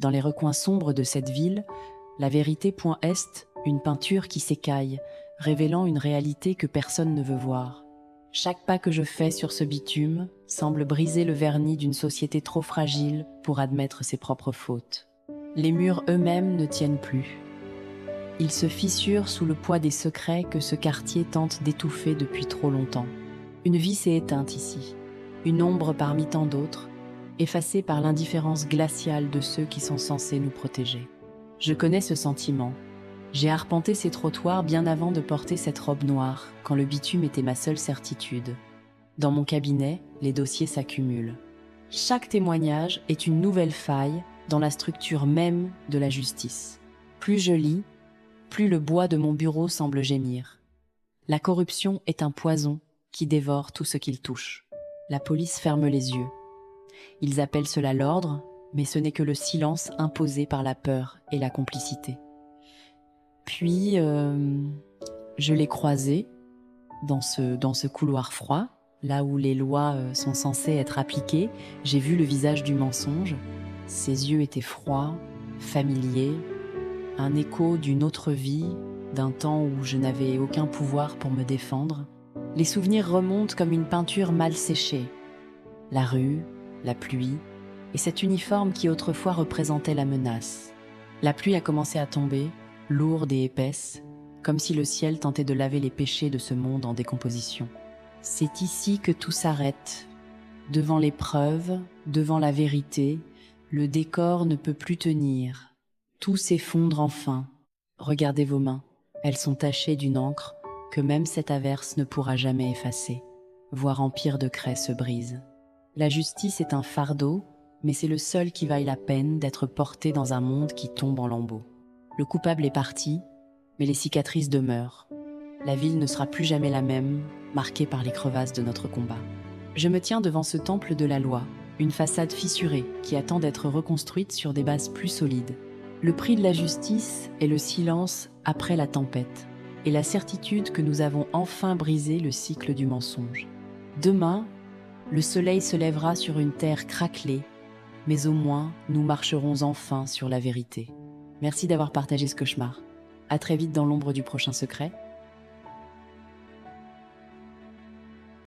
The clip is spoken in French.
Dans les recoins sombres de cette ville, la vérité point est une peinture qui s'écaille, révélant une réalité que personne ne veut voir. Chaque pas que je fais sur ce bitume semble briser le vernis d'une société trop fragile pour admettre ses propres fautes. Les murs eux-mêmes ne tiennent plus. Ils se fissurent sous le poids des secrets que ce quartier tente d'étouffer depuis trop longtemps. Une vie s'est éteinte ici, une ombre parmi tant d'autres, effacée par l'indifférence glaciale de ceux qui sont censés nous protéger. Je connais ce sentiment. J'ai arpenté ces trottoirs bien avant de porter cette robe noire, quand le bitume était ma seule certitude. Dans mon cabinet, les dossiers s'accumulent. Chaque témoignage est une nouvelle faille dans la structure même de la justice. Plus je lis, plus le bois de mon bureau semble gémir. La corruption est un poison qui dévore tout ce qu'il touche. La police ferme les yeux. Ils appellent cela l'ordre, mais ce n'est que le silence imposé par la peur et la complicité. Puis, je l'ai croisé dans ce couloir froid, là où les lois sont censées être appliquées. J'ai vu le visage du mensonge. Ses yeux étaient froids, familiers, un écho d'une autre vie, d'un temps où je n'avais aucun pouvoir pour me défendre. Les souvenirs remontent comme une peinture mal séchée. La rue, la pluie, et cet uniforme qui autrefois représentait la menace. La pluie a commencé à tomber, lourde et épaisse, comme si le ciel tentait de laver les péchés de ce monde en décomposition. C'est ici que tout s'arrête. Devant l'épreuve, devant la vérité, le décor ne peut plus tenir. Tout s'effondre enfin. Regardez vos mains. Elles sont tachées d'une encre que même cette averse ne pourra jamais effacer. Voir empire de craie se brise. La justice est un fardeau, mais c'est le seul qui vaille la peine d'être porté dans un monde qui tombe en lambeaux. Le coupable est parti, mais les cicatrices demeurent. La ville ne sera plus jamais la même, marquée par les crevasses de notre combat. Je me tiens devant ce temple de la loi, une façade fissurée qui attend d'être reconstruite sur des bases plus solides. Le prix de la justice est le silence après la tempête, et la certitude que nous avons enfin brisé le cycle du mensonge. Demain, le soleil se lèvera sur une terre craquelée, mais au moins nous marcherons enfin sur la vérité. Merci d'avoir partagé ce cauchemar. À très vite dans l'ombre du prochain secret.